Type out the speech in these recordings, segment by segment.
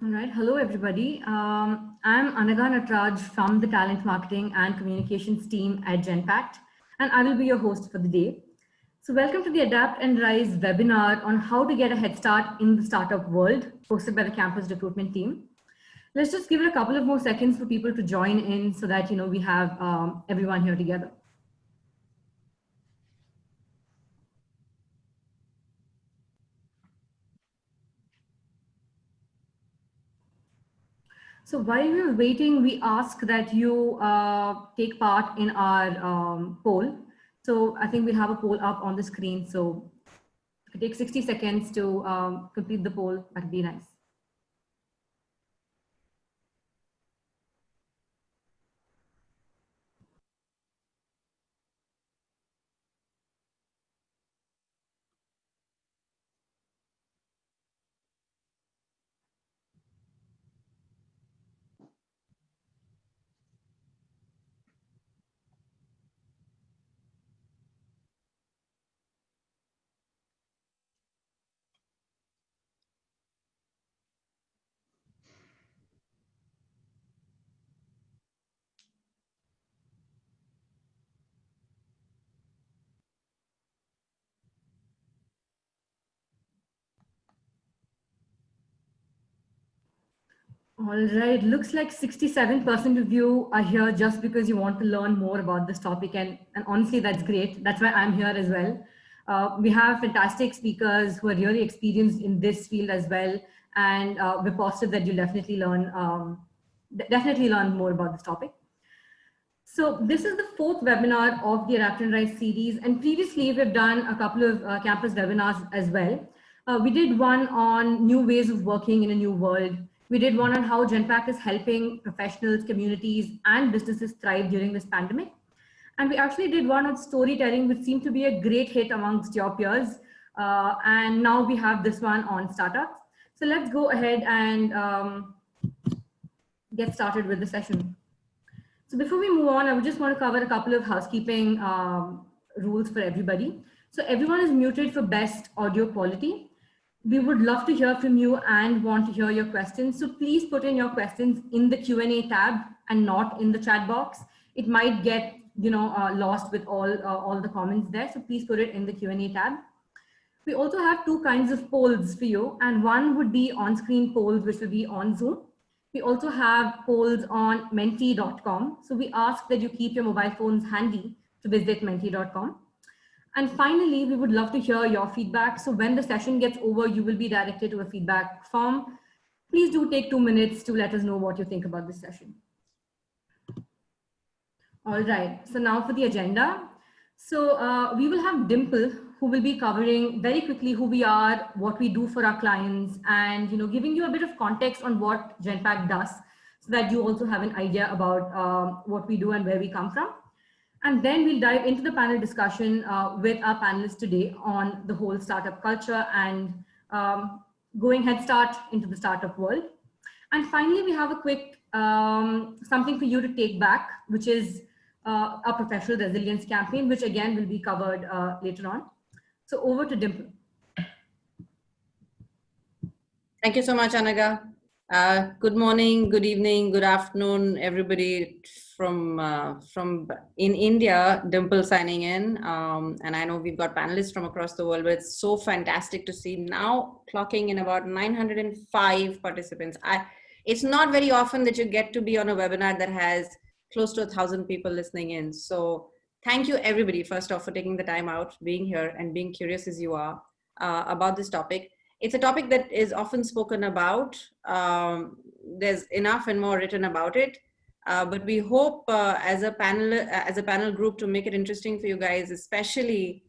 All right. Hello, everybody. I'm Anaga Natraj from the Talent Marketing and Communications team at Genpact, and I will be your host for the day. So welcome to the Adapt and Rise webinar on how to get a head start in the startup world, hosted by the campus recruitment team. Let's just give it a couple of more seconds for people to join in so that, we have everyone here together. So while we were waiting, we ask that you take part in our poll. So I think we'll have a poll up on the screen. So if it takes 60 seconds to complete the poll, that'd be nice. All right, looks like 67% of you are here just because you want to learn more about this topic. And honestly, that's great. That's why I'm here as well. We have fantastic speakers who are really experienced in this field as well. And we're positive that you'll definitely learn more about this topic. So this is the fourth webinar of the Adapt and Rise series. And previously we've done a couple of campus webinars as well. We did one on new ways of working in a new world. We did one on how Genpact is helping professionals, communities, and businesses thrive during this pandemic. And we actually did one on storytelling, which seemed to be a great hit amongst your peers. And now we have this one on startups. So let's go ahead and get started with the session. So before we move on, I would just want to cover a couple of housekeeping rules for everybody. So everyone is muted for best audio quality. We would love to hear from you and want to hear your questions. So please put in your questions in the Q&A tab and not in the chat box. It might get lost with all the comments there. So please put it in the Q&A tab. We also have two kinds of polls for you, and one would be on-screen polls, which will be on Zoom. We also have polls on menti.com. So we ask that you keep your mobile phones handy to visit menti.com. And finally, we would love to hear your feedback. So when the session gets over, you will be directed to a feedback form. Please do take 2 minutes to let us know what you think about this session. All right, so now for the agenda. So we will have Dimple, who will be covering very quickly who we are, what we do for our clients, and giving you a bit of context on what Genpact does, so that you also have an idea about what we do and where we come from. And then we'll dive into the panel discussion with our panelists today on the whole startup culture and going head start into the startup world. And finally, we have a quick something for you to take back, which is our professional resilience campaign, which again will be covered later on. So over to Dimple. Thank you so much, Anaga. Good morning, good evening, good afternoon, everybody from in India. Dimple signing in, and I know we've got panelists from across the world, but it's so fantastic to see now clocking in about 905 participants. It's not very often that you get to be on a webinar that has close to 1,000 people listening in. So thank you everybody, first off, for taking the time out, being here and being curious as you are about this topic. It's a topic that is often spoken about. There's enough and more written about it, but we hope as a panel group to make it interesting for you guys, especially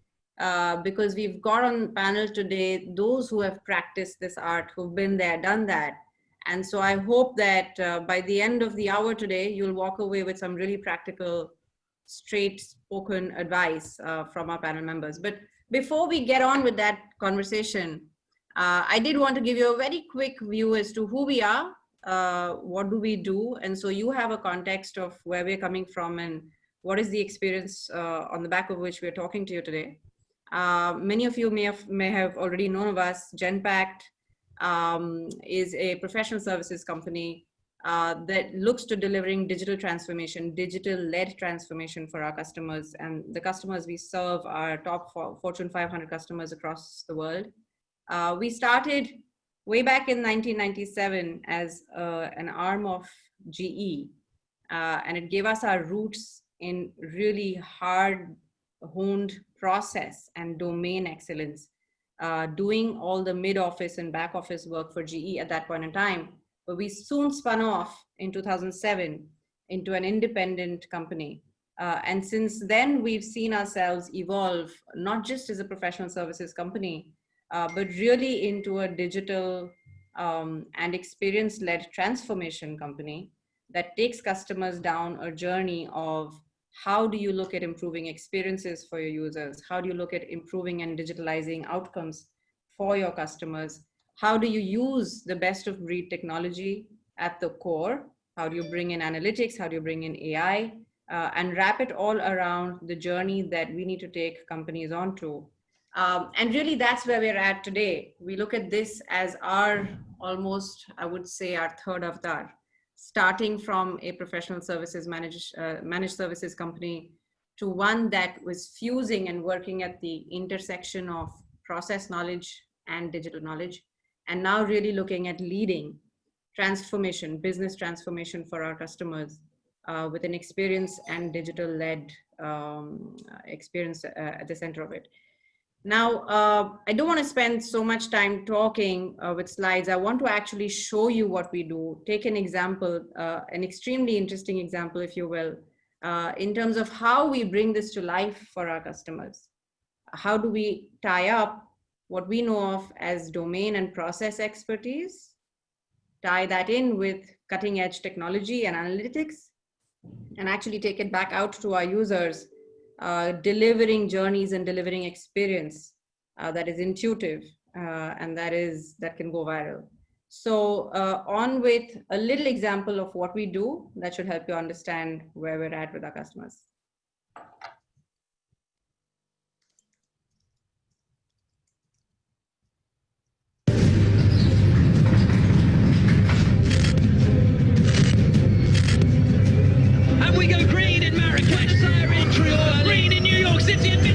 because we've got on panel today those who have practiced this art, who've been there, done that. And so I hope that by the end of the hour today, you'll walk away with some really practical, straight spoken advice from our panel members. But before we get on with that conversation, I did want to give you a very quick view as to who we are, what do we do, and so you have a context of where we're coming from and what is the experience on the back of which we're talking to you today. Many of you may have already known of us. Genpact is a professional services company that looks to delivering digital transformation, digital-led transformation for our customers. And the customers we serve are top Fortune 500 customers across the world. We started way back in 1997 as an arm of GE, and it gave us our roots in really hard-honed process and domain excellence, doing all the mid-office and back-office work for GE at that point in time. But we soon spun off in 2007 into an independent company. And since then, we've seen ourselves evolve, not just as a professional services company, but really into a digital and experience-led transformation company that takes customers down a journey of how do you look at improving experiences for your users? How do you look at improving and digitalizing outcomes for your customers? How do you use the best of breed technology at the core? How do you bring in analytics? How do you bring in AI? And wrap it all around the journey that we need to take companies onto. And really that's where we're at today. We look at this as our almost, I would say, our third avatar, starting from a professional services managed services company to one that was fusing and working at the intersection of process knowledge and digital knowledge, and now really looking at leading transformation, business transformation for our customers with an experience and digital-led experience at the center of it. Now, I don't want to spend so much time talking with slides. I want to actually show you what we do. Take an example, an extremely interesting example, if you will, in terms of how we bring this to life for our customers. How do we tie up what we know of as domain and process expertise, tie that in with cutting edge technology and analytics, and actually take it back out to our users, delivering journeys and delivering experience that is intuitive and that can go viral. So on with a little example of what we do that should help you understand where we're at with our customers.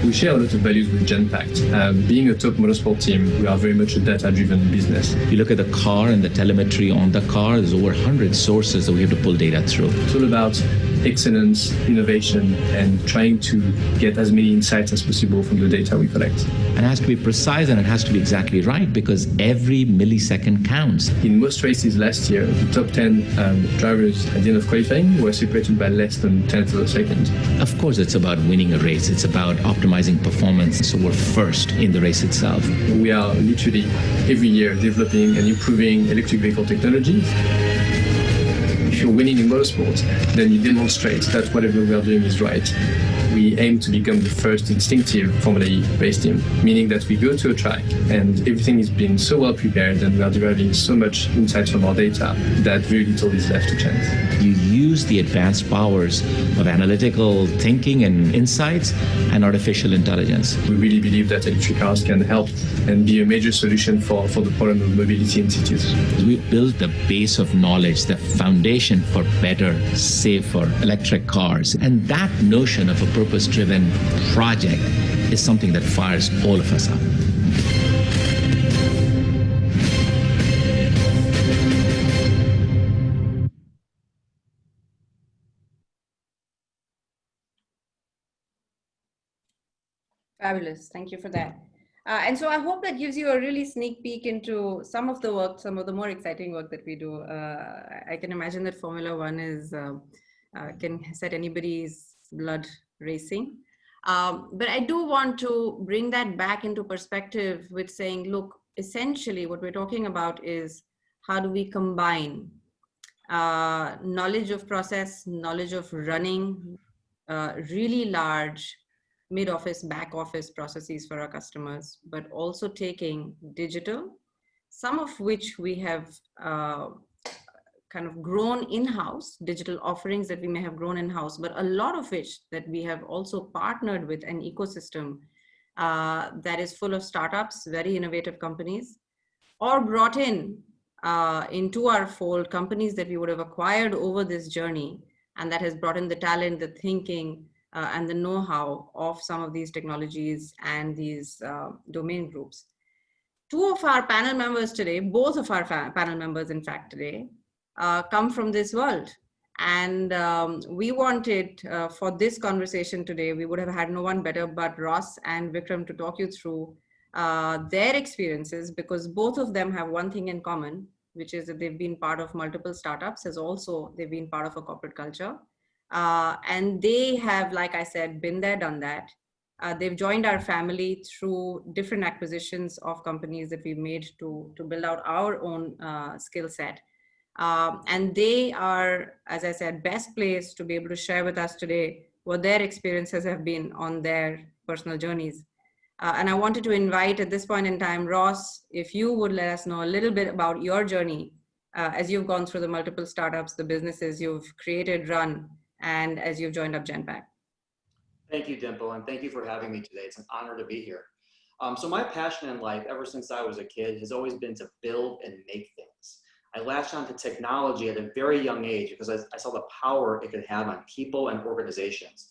We share a lot of values with Genpact. Being a top motorsport team, we are very much a data-driven business. You look at the car and the telemetry on the car, there's over 100 sources that we have to pull data through. It's all about excellence, innovation, and trying to get as many insights as possible from the data we collect. And it has to be precise and it has to be exactly right because every millisecond counts. In most races last year, the top 10 drivers at the end of qualifying were separated by less than tenths of a second. Of course, it's about winning a race. It's about optimizing performance. So we're first in the race itself. We are literally every year developing and improving electric vehicle technologies. If you're winning in motorsport, then you demonstrate that whatever we are doing is right. We aim to become the first instinctive Formula E race team, meaning that we go to a track and everything is being so well prepared and we are deriving so much insight from our data that very little is left to chance. You use the advanced powers of analytical thinking and insights and artificial intelligence. We really believe that electric cars can help and be a major solution for the problem of mobility in cities. We build the base of knowledge, the foundation for better, safer electric cars. And that notion of a purpose-driven project is something that fires all of us up. Fabulous. Thank you for that. And so I hope that gives you a really sneak peek into some of the work, some of the more exciting work that we do. I can imagine that Formula One is can set anybody's blood racing. But I do want to bring that back into perspective with saying, look, essentially what we're talking about is how do we combine knowledge of process, knowledge of running really large mid-office, back-office processes for our customers, but also taking digital, some of which we have kind of grown in-house, digital offerings that we may have grown in-house, but a lot of which that we have also partnered with an ecosystem that is full of startups, very innovative companies, or brought in into our fold companies that we would have acquired over this journey, and that has brought in the talent, the thinking, and the know-how of some of these technologies and these domain groups. Two of our panel members today, both of our panel members, in fact, today, come from this world. And we wanted, for this conversation today, we would have had no one better but Ross and Vikram to talk you through their experiences, because both of them have one thing in common, which is that they've been part of multiple startups, as also they've been part of a corporate culture. And they have, like I said, been there, done that. They've joined our family through different acquisitions of companies that we've made to build out our own skill set. And they are, as I said, best placed to be able to share with us today what their experiences have been on their personal journeys. And I wanted to invite at this point in time, Ross, if you would let us know a little bit about your journey as you've gone through the multiple startups, the businesses you've created, run, and as you've joined up Genpact. Thank you, Dimple, and thank you for having me today. It's an honor to be here. So my passion in life, ever since I was a kid, has always been to build and make things. I latched onto technology at a very young age because I saw the power it could have on people and organizations.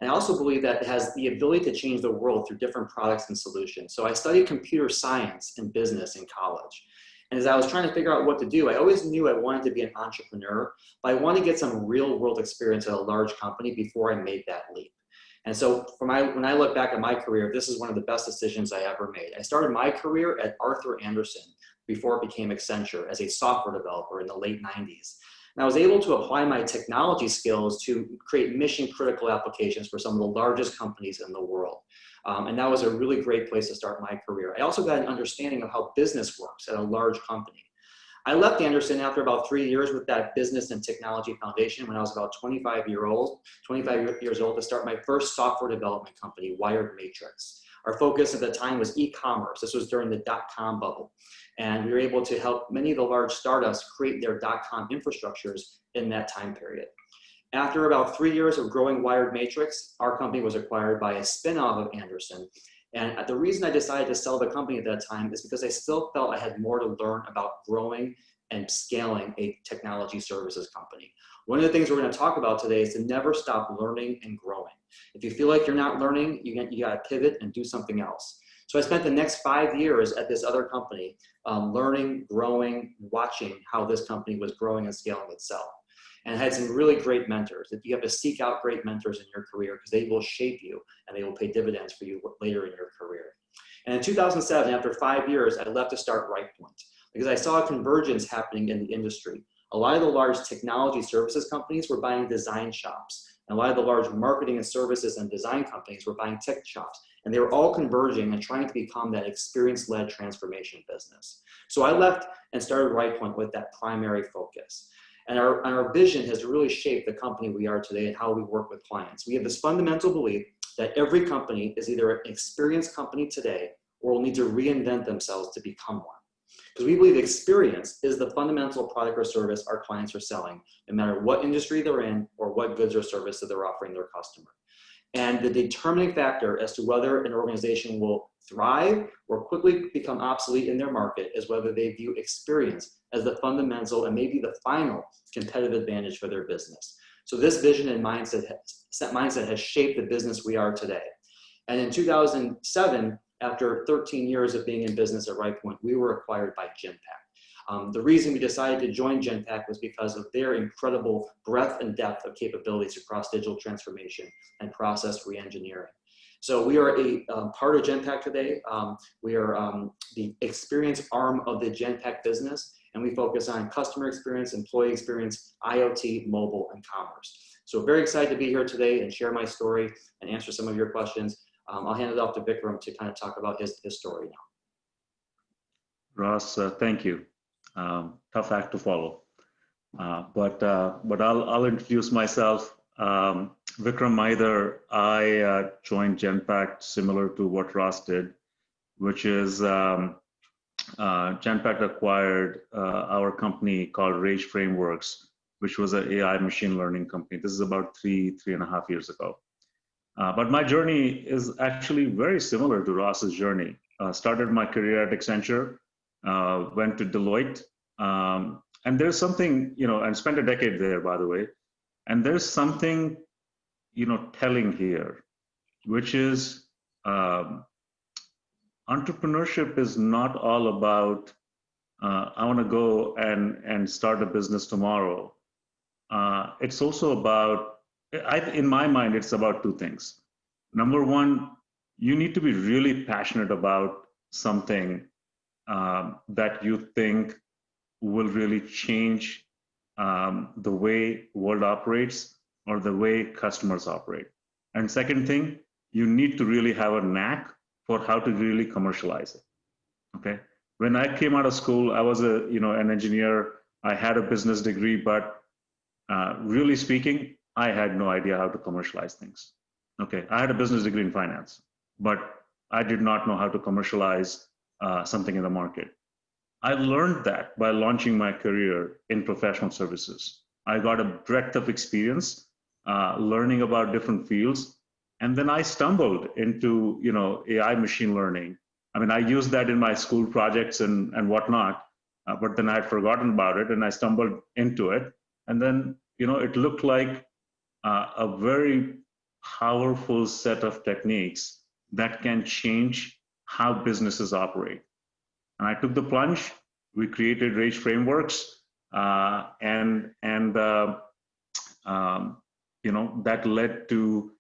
And I also believe that it has the ability to change the world through different products and solutions. So I studied computer science and business in college. And as I was trying to figure out what to do, I always knew I wanted to be an entrepreneur, but I wanted to get some real world experience at a large company before I made that leap. And so when I look back at my career, this is one of the best decisions I ever made. I started my career at Arthur Andersen before it became Accenture as a software developer in the late 90s. And I was able to apply my technology skills to create mission critical applications for some of the largest companies in the world. And that was a really great place to start my career. I also got an understanding of how business works at a large company. I left Andersen after about 3 years with that business and technology foundation when I was about 25 years old to start my first software development company, Wired Matrix. Our focus at the time was e-commerce. This was during the dot-com bubble. And we were able to help many of the large startups create their dot-com infrastructures in that time period. After about 3 years of growing Wired Matrix, our company was acquired by a spin-off of Andersen. And the reason I decided to sell the company at that time is because I still felt I had more to learn about growing and scaling a technology services company. One of the things we're going to talk about today is to never stop learning and growing. If you feel like you're not learning, you got to pivot and do something else. So I spent the next 5 years at this other company, learning, growing, watching how this company was growing and scaling itself. And I had some really great mentors. That you have to seek out great mentors in your career because they will shape you and they will pay dividends for you later in your career. And in 2007, after 5 years, I left to start Rightpoint because I saw a convergence happening in the industry. A lot of the large technology services companies were buying design shops. And a lot of the large marketing and services and design companies were buying tech shops. And they were all converging and trying to become that experience-led transformation business. So I left and started Rightpoint with that primary focus. And our vision has really shaped the company we are today and how we work with clients. We have this fundamental belief that every company is either an experienced company today or will need to reinvent themselves to become one. Because we believe experience is the fundamental product or service our clients are selling, no matter what industry they're in or what goods or services they're offering their customer. And the determining factor as to whether an organization will thrive or quickly become obsolete in their market is whether they view experience as the fundamental and maybe the final competitive advantage for their business. So this vision and mindset has shaped the business we are today. And in 2007, after 13 years of being in business at Rightpoint, we were acquired by Genpact. The reason we decided to join Genpact was because of their incredible breadth and depth of capabilities across digital transformation and process reengineering. So we are a part of Genpact today. We are the experience arm of the Genpact business, and we focus on customer experience, employee experience, IoT, mobile, and commerce. So very excited to be here today and share my story and answer some of your questions. I'll hand it off to Vikram to kind of talk about his story now. Ross, thank you. Tough act to follow, but I'll introduce myself. Vikram Mahidhar. I joined Genpact similar to what Ross did, which is Genpact acquired our company called Rage Frameworks, which was an AI machine learning company. This is about three and a half years ago. But my journey is actually very similar to Ross's journey. Started my career at Accenture, went to Deloitte. And there's something, and spent a decade there, by the way. And there's something, telling here, which is entrepreneurship is not all about, I want to go and start a business tomorrow. It's also about, in my mind, it's about two things. Number one, you need to be really passionate about something that you think will really change the way world operates or the way customers operate. And second thing, you need to really have a knack for how to really commercialize it. Okay. When I came out of school, I was an engineer. I had a business degree, but really speaking, I had no idea how to commercialize things. Okay. I had a business degree in finance, but I did not know how to commercialize something in the market. I learned that by launching my career in professional services. I got a breadth of experience, learning about different fields. And then I stumbled into, AI machine learning. I mean, I used that in my school projects and whatnot, but then I had forgotten about it and I stumbled into it. And then, it looked like a very powerful set of techniques that can change how businesses operate. And I took the plunge. We created Rage frameworks, and that led to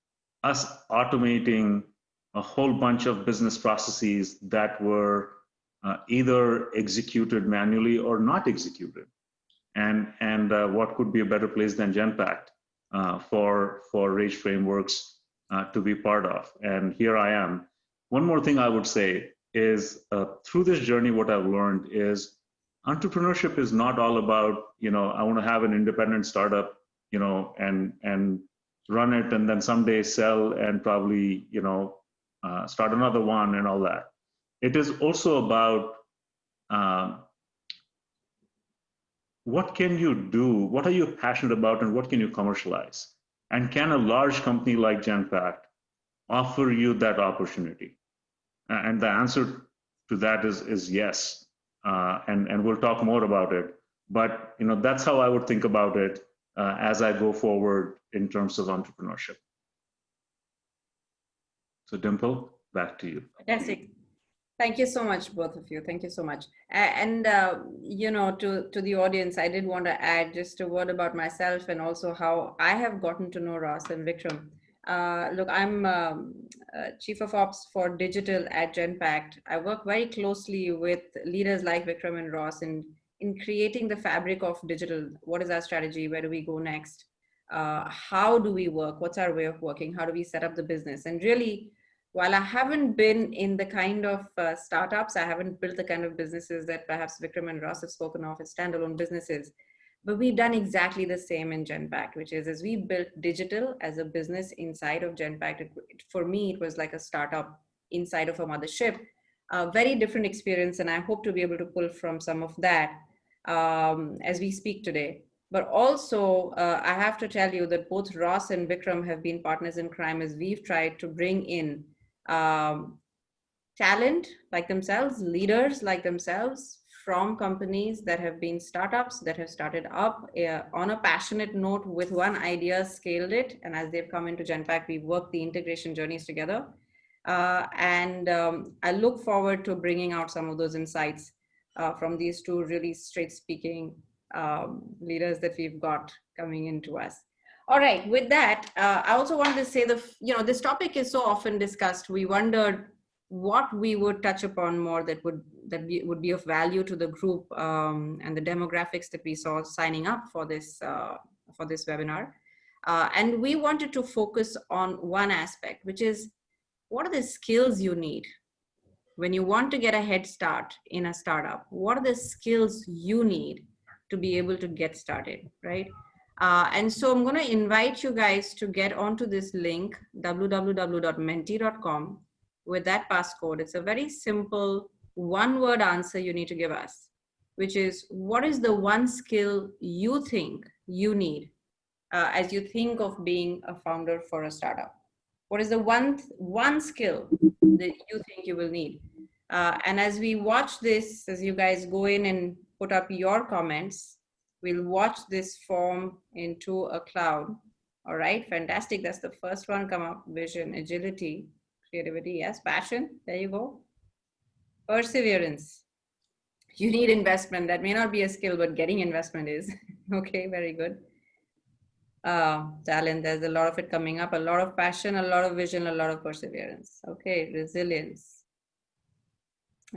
us automating a whole bunch of business processes that were either executed manually or not executed. And what could be a better place than Genpact for Rage frameworks to be part of? And here I am. One more thing I would say is through this journey, what I've learned is entrepreneurship is not all about, I want to have an independent startup, and run it and then someday sell and probably, start another one and all that. It is also about what can you do? What are you passionate about and what can you commercialize? And can a large company like Genpact offer you that opportunity? And the answer to that is yes. And we'll talk more about it. But that's how I would think about it as I go forward in terms of entrepreneurship. So Dimple, back to you. Fantastic. Thank you so much, both of you. Thank you so much. And to the audience, I did want to add just a word about myself and also how I have gotten to know Ross and Vikram. Look, I'm Chief of Ops for Digital at Genpact. I work very closely with leaders like Vikram and Ross in creating the fabric of digital. What is our strategy? Where do we go next? How do we work? What's our way of working? How do we set up the business? And really, while I haven't been in the kind of startups, I haven't built the kind of businesses that perhaps Vikram and Ross have spoken of as standalone businesses. But we've done exactly the same in Genpact, which is as we built digital as a business inside of Genpact, for me, it was like a startup inside of a mothership. Very different experience, and I hope to be able to pull from some of that as we speak today. But also, I have to tell you that both Ross and Vikram have been partners in crime as we've tried to bring in talent like themselves, leaders like themselves, from companies that have been startups that have started up on a passionate note with one idea, scaled it. And as they've come into Genpact, we've worked the integration journeys together. I look forward to bringing out some of those insights from these two really straight speaking leaders that we've got coming into us. All right, with that, I also wanted to say this topic is so often discussed. We wondered what we would touch upon more that would be of value to the group and the demographics that we saw signing up for this webinar. And we wanted to focus on one aspect, which is what are the skills you need when you want to get a head start in a startup? What are the skills you need to be able to get started, right? And so I'm going to invite you guys to get onto this link, www.menti.com. With that passcode. It's a very simple one-word answer you need to give us, which is, what is the one skill you think you need as you think of being a founder for a startup? What is the one skill that you think you will need? And as we watch this, as you guys go in and put up your comments, we'll watch this form into a cloud. All right, fantastic. That's the first one come up. Vision, agility, creativity, yes, passion. There you go. Perseverance. You need investment. That may not be a skill, but getting investment is. Okay, very good. Talent, there's a lot of it coming up. A lot of passion, a lot of vision, a lot of perseverance. Okay, resilience.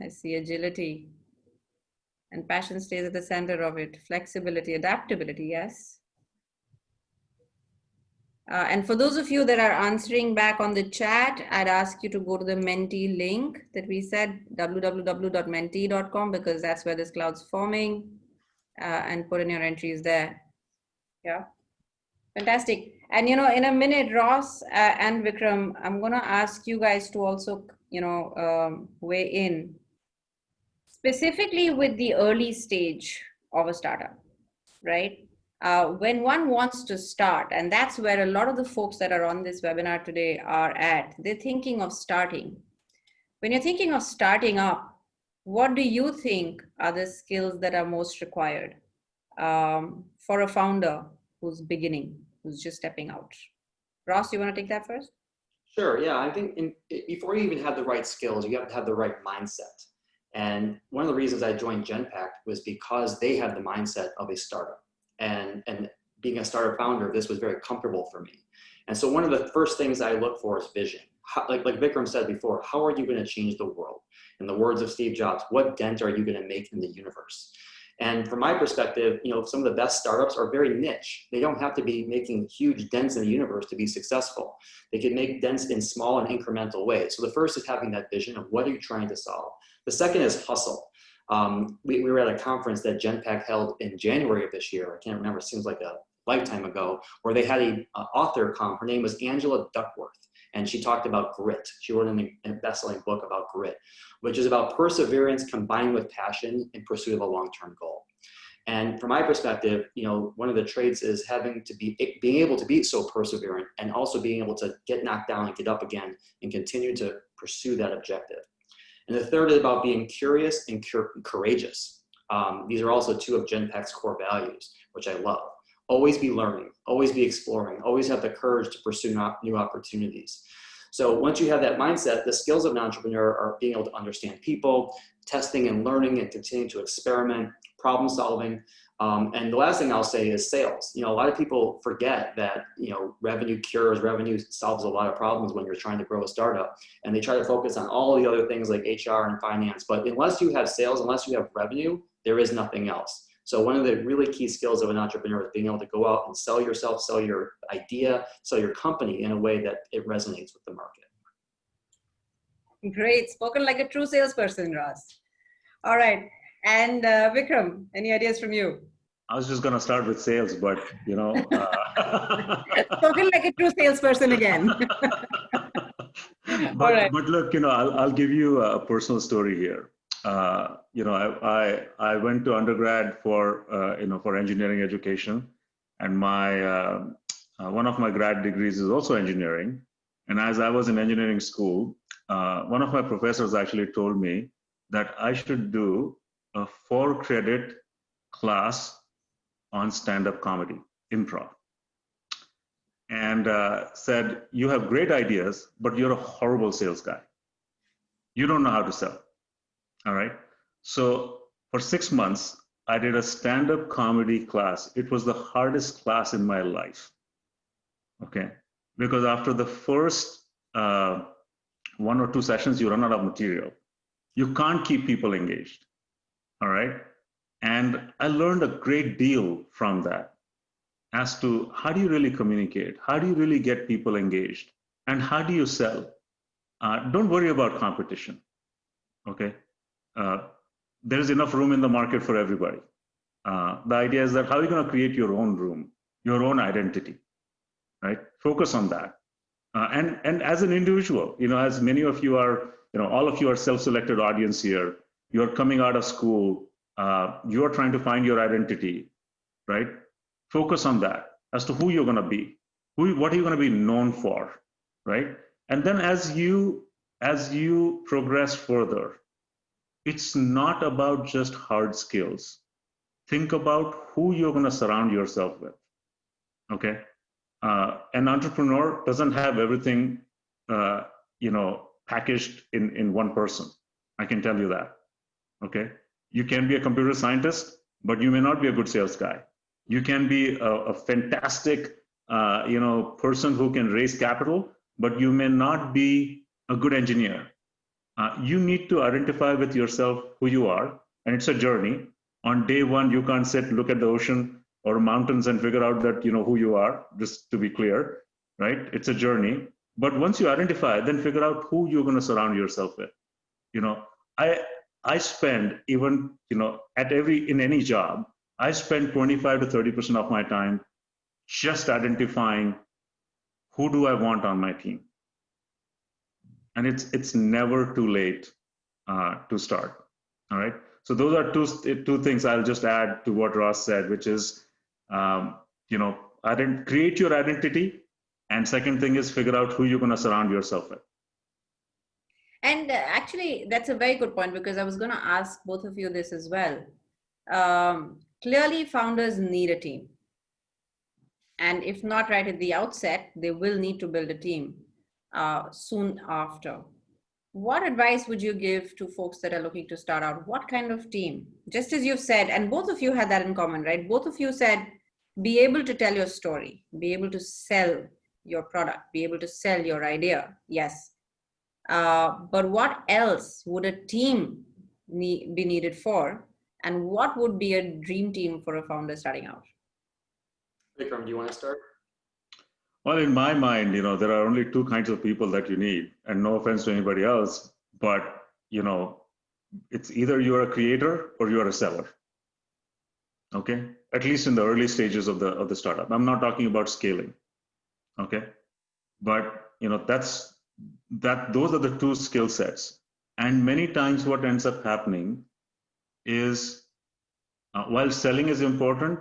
I see agility. And passion stays at the center of it. Flexibility, adaptability, yes. And for those of you that are answering back on the chat, I'd ask you to go to the Mentee link that we said, www.mentee.com, because that's where this cloud's forming, and put in your entries there. Yeah, fantastic. And, you know, in a minute, Ross and Vikram, I'm going to ask you guys to also, you know, weigh in specifically with the early stage of a startup, right? When one wants to start, and that's where a lot of the folks that are on this webinar today are at, they're thinking of starting. When you're thinking of starting up, what do you think are the skills that are most required for a founder who's beginning, who's just stepping out? Ross, you want to take that first? Sure, yeah, I think before you even have the right skills, you have to have the right mindset. And one of the reasons I joined Genpact was because they had the mindset of a startup. And being a startup founder, this was very comfortable for me. And so one of the first things I look for is vision. Like Vikram said before, how are you going to change the world? In the words of Steve Jobs, what dent are you going to make in the universe? And from my perspective, you know, some of the best startups are very niche. They don't have to be making huge dents in the universe to be successful. They can make dents in small and incremental ways. So the first is having that vision of what are you trying to solve? The second is hustle. We were at a conference that Genpact held in January of this year. I can't remember, it seems like a lifetime ago, where they had an author come. Her name was Angela Duckworth, and she talked about grit. She wrote a best-selling book about grit, which is about perseverance combined with passion in pursuit of a long-term goal. And from my perspective, you know, one of the traits is being able to be so perseverant, and also being able to get knocked down and get up again and continue to pursue that objective. And the third is about being curious and courageous. These are also two of Genpact's core values, which I love. Always be learning, always be exploring, always have the courage to pursue new opportunities. So once you have that mindset, the skills of an entrepreneur are being able to understand people, testing and learning and continuing to experiment, problem solving. And the last thing I'll say is sales. You know, a lot of people forget that, you know, revenue solves a lot of problems when you're trying to grow a startup. And they try to focus on all the other things like HR and finance. But unless you have sales, unless you have revenue, there is nothing else. So one of the really key skills of an entrepreneur is being able to go out and sell yourself, sell your idea, sell your company in a way that it resonates with the market. Great, spoken like a true salesperson, Ross. All right, and Vikram, any ideas from you? I was just going to start with sales, but you know. Spoken like a true salesperson again. But look, you know, I'll give you a personal story here. You know, I went to undergrad for for engineering education, and my one of my grad degrees is also engineering. And as I was in engineering school, one of my professors actually told me that I should do a 4-credit class on stand-up comedy, improv, and said, you have great ideas, but you're a horrible sales guy. You don't know how to sell. All right. So for 6 months, I did a stand-up comedy class. It was the hardest class in my life. Okay. Because after the first 1 or 2 sessions, you run out of material. You can't keep people engaged. All right. And I learned a great deal from that as to how do you really communicate? How do you really get people engaged? And how do you sell? Don't worry about competition. Okay. There's enough room in the market for everybody. The idea is that how are you going to create your own room, your own identity, right? Focus on that. And as an individual, you know, as many of you are, you know, all of you are self-selected audience here. You're coming out of school. You're trying to find your identity, right? Focus on that as to who you're going to be, what are you going to be known for, right? And then as you progress further, it's not about just hard skills. Think about who you're going to surround yourself with. Okay. An entrepreneur doesn't have everything, packaged in one person. I can tell you that. Okay. You can be a computer scientist, but you may not be a good sales guy. You can be a fantastic, person who can raise capital, but you may not be a good engineer. You need to identify with yourself who you are, and it's a journey. On day one, you can't sit, look at the ocean or mountains and figure out that you know who you are, just to be clear, right? It's a journey. But once you identify, then figure out who you're going to surround yourself with. I spend, even in any job, I spend 25 to 30% of my time just identifying who do I want on my team. And it's never too late to start. All right. So those are two things I'll just add to what Ross said, which is, create your identity, and second thing is figure out who you're going to surround yourself with. And actually, that's a very good point, because I was going to ask both of you this as well. Clearly, founders need a team. And if not right at the outset, they will need to build a team soon after. What advice would you give to folks that are looking to start out? What kind of team? Just as you've said, and both of you had that in common, right? Both of you said, be able to tell your story, be able to sell your product, be able to sell your idea. Yes. But what else would a team be needed for? And what would be a dream team for a founder starting out? Vikram, do you want to start? Well, in my mind, there are only two kinds of people that you need, and no offense to anybody else, but, it's either you're a creator or you're a seller. Okay. At least in the early stages of the startup. I'm not talking about scaling. Okay. But, those are the two skill sets. And many times what ends up happening is while selling is important,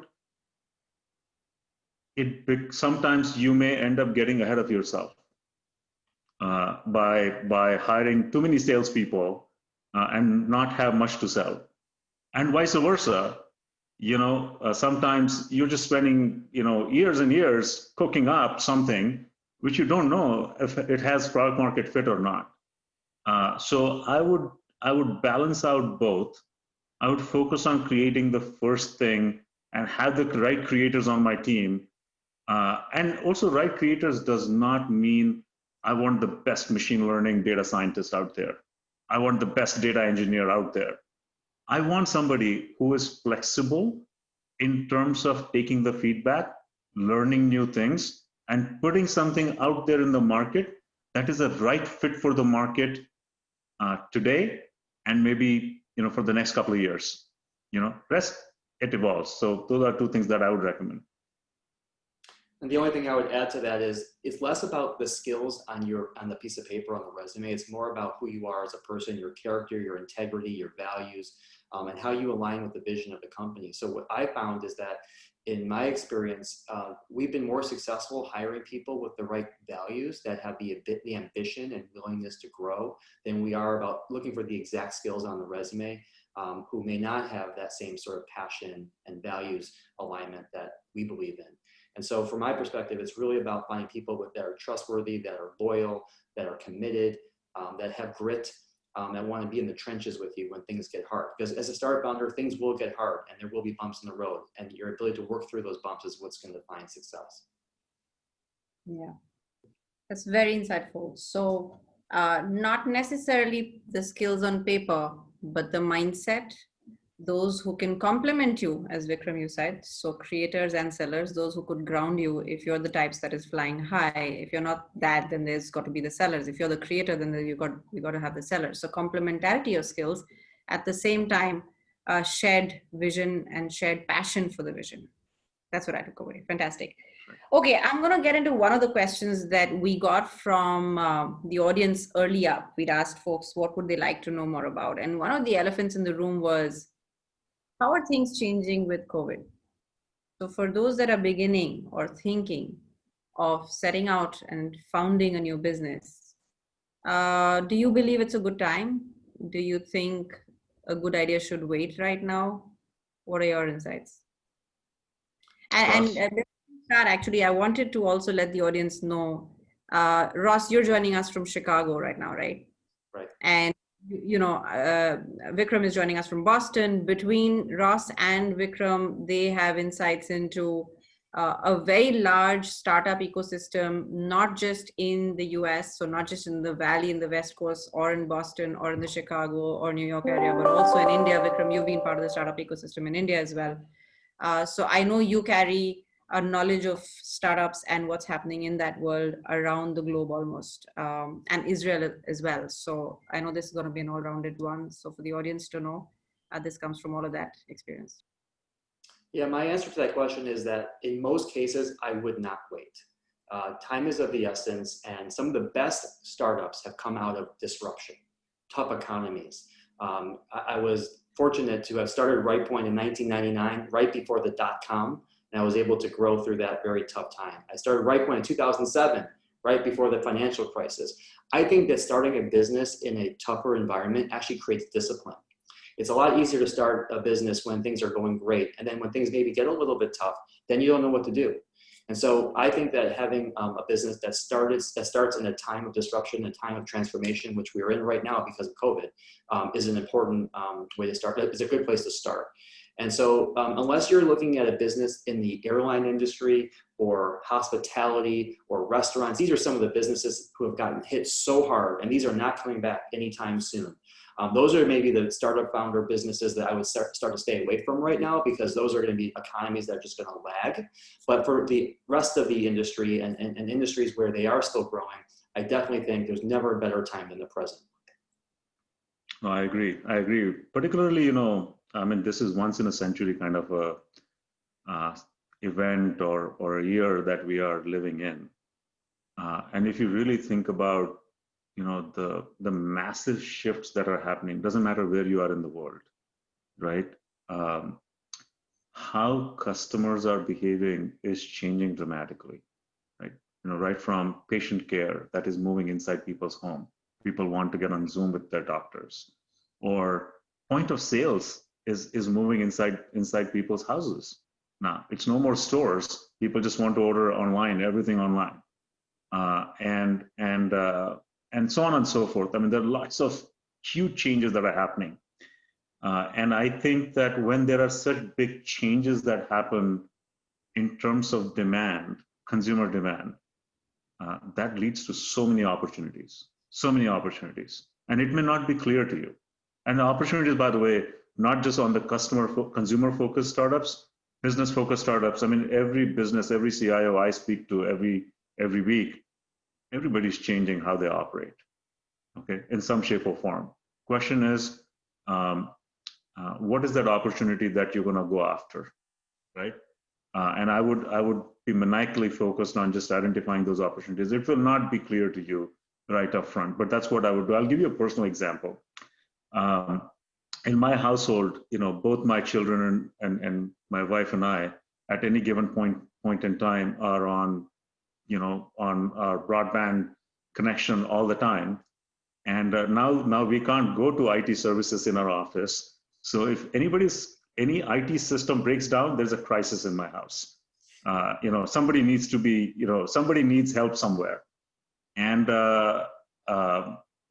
sometimes you may end up getting ahead of yourself by hiring too many salespeople and not have much to sell, and vice versa. Sometimes you're just spending years and years cooking up something which you don't know if it has product market fit or not. So I would balance out both. I would focus on creating the first thing and have the right creators on my team. And also, right creators does not mean I want the best machine learning data scientist out there. I want the best data engineer out there. I want somebody who is flexible in terms of taking the feedback, learning new things, and putting something out there in the market that is a right fit for the market today, and maybe for the next couple of years. Rest, it evolves. So those are two things that I would recommend. And the only thing I would add to that is it's less about the skills on the piece of paper, on the resume. It's more about who you are as a person, your character, your integrity, your values, and how you align with the vision of the company. So what I found is that in my experience, we've been more successful hiring people with the right values that have the ambition and willingness to grow than we are about looking for the exact skills on the resume, who may not have that same sort of passion and values alignment that we believe in. And so from my perspective, it's really about finding people that are trustworthy, that are loyal, that are committed, that have grit, that want to be in the trenches with you when things get hard. Because as a startup founder, things will get hard and there will be bumps in the road, and your ability to work through those bumps is what's going to define success. Yeah, that's very insightful. So not necessarily the skills on paper, but the mindset, those who can complement you, as Vikram, you said. So creators and sellers, those who could ground you if you're the types that is flying high. If you're not that, then there's got to be the sellers. If you're the creator, then you got to have the sellers. So complementarity of skills, at the same time, shared vision and shared passion for the vision. That's what I took away. Fantastic. Okay, I'm going to get into one of the questions that we got from the audience earlier. We'd asked folks what would they like to know more about. And one of the elephants in the room was, how are things changing with COVID? So for those that are beginning or thinking of setting out and founding a new business, do you believe it's a good time? Do you think a good idea should wait right now? What are your insights? And Ross? before we start, actually, I wanted to also let the audience know, Ross, you're joining us from Chicago right now, right? Right. And Vikram is joining us from Boston. Between Ross and Vikram, they have insights into a very large startup ecosystem, not just in the US, so not just in the Valley, in the West Coast, or in Boston, or in the Chicago or New York area, but also in India. Vikram, you've been part of the startup ecosystem in India as well. So I know you carry a knowledge of startups and what's happening in that world around the globe almost, and Israel as well. So I know this is going to be an all-rounded one. So for the audience to know, this comes from all of that experience. Yeah, my answer to that question is that in most cases, I would not wait. Time is of the essence, and some of the best startups have come out of disruption, tough economies. I was fortunate to have started Rightpoint in 1999, right before the dot-com, and I was able to grow through that very tough time. I started Rightpoint in 2007, right before the financial crisis. I think that starting a business in a tougher environment actually creates discipline. It's a lot easier to start a business when things are going great. And then when things maybe get a little bit tough, then you don't know what to do. And so I think that having a business that starts in a time of disruption, a time of transformation, which we're in right now because of COVID, is an important way to start. It's a good place to start. And so unless you're looking at a business in the airline industry or hospitality or restaurants, these are some of the businesses who have gotten hit so hard, and these are not coming back anytime soon. Those are maybe the startup founder businesses that I would start to stay away from right now, because those are going to be economies that are just going to lag. But for the rest of the industry and industries where they are still growing, I definitely think there's never a better time than the present. No, I agree. I agree. Particularly, I mean, this is once in a century kind of a event or a year that we are living in. And if you really think about the massive shifts that are happening, doesn't matter where you are in the world, right? How customers are behaving is changing dramatically, right? Right from patient care that is moving inside people's home. People want to get on Zoom with their doctors, or point of sales is moving inside people's houses. Now it's no more stores. People just want to order online, everything online, and so on and so forth. I mean, there are lots of huge changes that are happening. And I think that when there are such big changes that happen in terms of demand, consumer demand, that leads to so many opportunities. And it may not be clear to you. And the opportunities, by the way, not just on the consumer-focused startups, business-focused startups. I mean, every business, every CIO I speak to every week, everybody's changing how they operate, okay, in some shape or form. Question is, what is that opportunity that you're going to go after, right? And I would be maniacally focused on just identifying those opportunities. It will not be clear to you right up front, but that's what I would do. I'll give you a personal example. In my household, both my children and my wife and I, at any given point in time, are on our broadband connection all the time. And now we can't go to IT services in our office. So if any IT system breaks down, there's a crisis in my house. Somebody needs to be, somebody needs help somewhere. And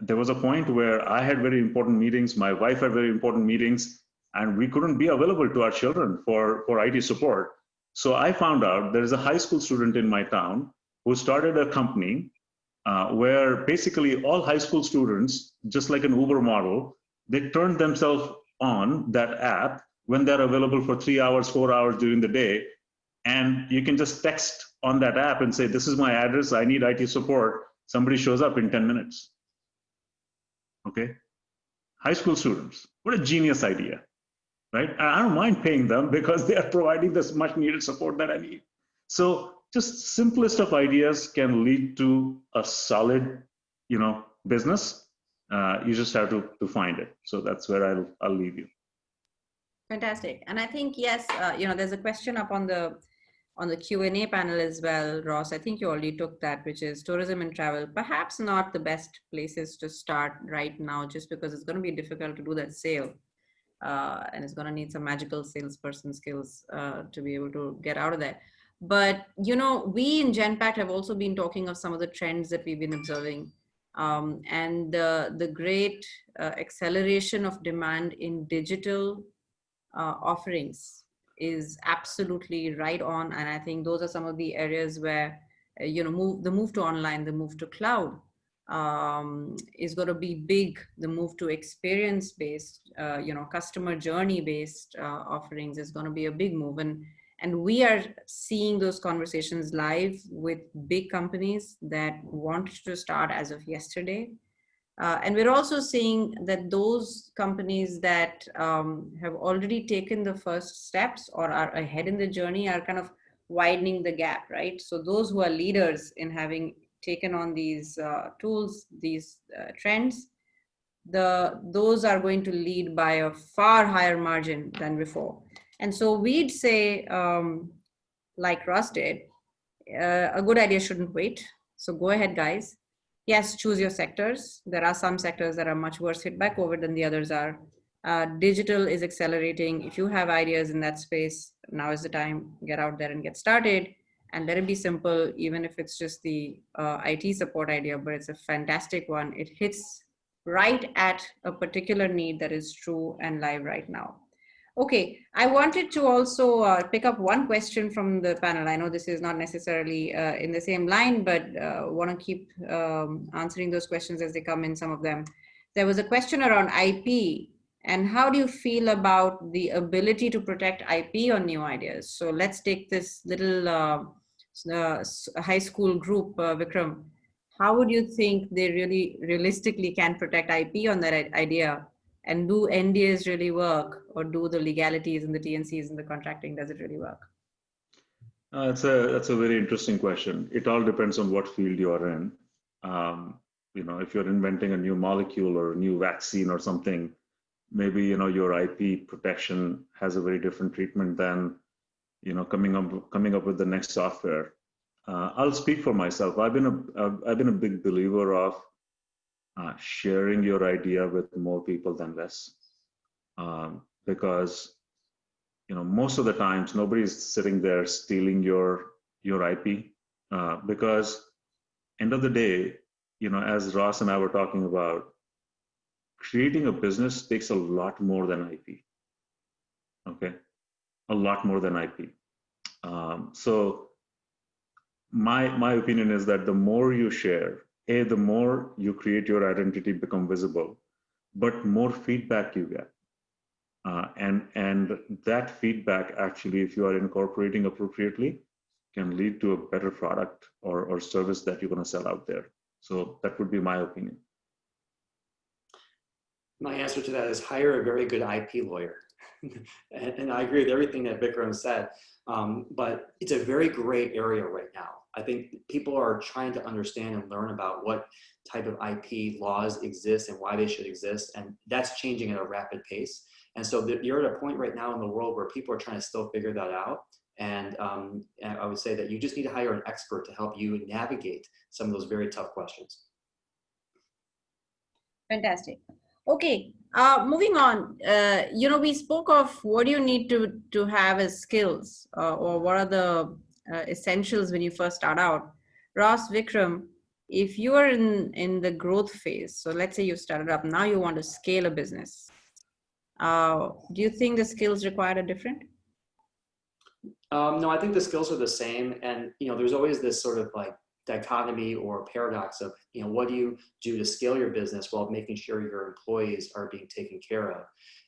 there was a point where I had very important meetings, my wife had very important meetings, and we couldn't be available to our children for IT support. So I found out there's a high school student in my town who started a company where basically all high school students, just like an Uber model, they turn themselves on that app when they're available for 3 hours, 4 hours during the day. And you can just text on that app and say, this is my address, I need IT support. Somebody shows up in 10 minutes. Okay? High school students, what a genius idea, right? And I don't mind paying them because they are providing this much needed support that I need. So just simplest of ideas can lead to a solid, business. You just have to find it. So that's where I'll leave you. Fantastic. And I think, yes, there's a question up on the Q&A panel as well, Ross. I think you already took that, which is tourism and travel. Perhaps not the best places to start right now, just because it's going to be difficult to do that sale. and it's going to need some magical salesperson skills to be able to get out of there. But, you know, we in Genpact have also been talking of some of the trends that we've been observing, and the great acceleration of demand in digital offerings is absolutely right on. And I think those are some of the areas where, you know, the move to online, the move to cloud is going to be big. The move to experience-based, you know, customer journey-based offerings is going to be a big move. And we are seeing those conversations live with big companies that want to start as of yesterday. And we're also seeing that those companies that have already taken the first steps or are ahead in the journey are kind of widening the gap, right? So those who are leaders in having taken on these tools, these trends, those are going to lead by a far higher margin than before. And so we'd say, like Ross did, a good idea shouldn't wait. So go ahead, guys. Yes, choose your sectors. There are some sectors that are much worse hit by COVID than the others are. Digital is accelerating. If you have ideas in that space, now is the time. Get out there and get started. And let it be simple, even if it's just the IT support idea, but it's a fantastic one. It hits right at a particular need that is true and live right now. Okay, I wanted to also pick up one question from the panel. I know this is not necessarily in the same line, but want to keep answering those questions as they come in, some of them. There was a question around IP, and how do you feel about the ability to protect IP on new ideas? So let's take this little high school group, Vikram. How would you think they really realistically can protect IP on that idea? And do NDAs really work, or do the legalities and the TNCs and the contracting, does it really work? That's a very interesting question. It all depends on what field you are in. You know, if you're inventing a new molecule or a new vaccine or something, maybe, you know, your IP protection has a very different treatment than, you know, coming up with the next software. I'll speak for myself. I've been a big believer of sharing your idea with more people than less, because, you know, most of the times nobody's sitting there stealing your IP, because end of the day, you know, as Ross and I were talking about, creating a business takes a lot more than IP. Okay, a lot more than IP. So my opinion is that the more you share, the more you create your identity become visible, but more feedback you get. And that feedback actually, if you are incorporating appropriately, can lead to a better product or service that you're going to sell out there. So that would be my opinion. My answer to that is hire a very good IP lawyer. And I agree with everything that Vikram said, but it's a very gray area right now. I think people are trying to understand and learn about what type of IP laws exist and why they should exist, and that's changing at a rapid pace. And so you're at a point right now in the world where people are trying to still figure that out. And I would say that you just need to hire an expert to help you navigate some of those very tough questions. Fantastic. Okay, moving on. You know, we spoke of what do you need to have as skills, or what are the essentials when you first start out. Ross, Vikram, if you are in the growth phase, so let's say you started up, now you want to scale a business. Do you think the skills required are different? No, I think the skills are the same. And, you know, there's always this sort of like dichotomy or paradox of, you know, what do you do to scale your business while making sure your employees are being taken care of?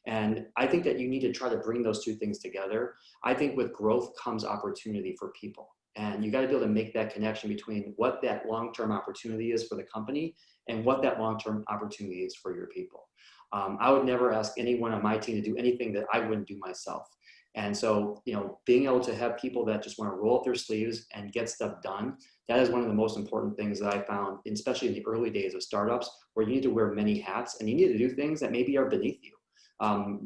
And I think that you need to try to bring those two things together. I think with growth comes opportunity for people. And you got to be able to make that connection between what that long-term opportunity is for the company and what that long-term opportunity is for your people. I would never ask anyone on my team to do anything that I wouldn't do myself. And so, you know, being able to have people that just want to roll up their sleeves and get stuff done, that is one of the most important things that I found, especially in the early days of startups, where you need to wear many hats and you need to do things that maybe are beneath you.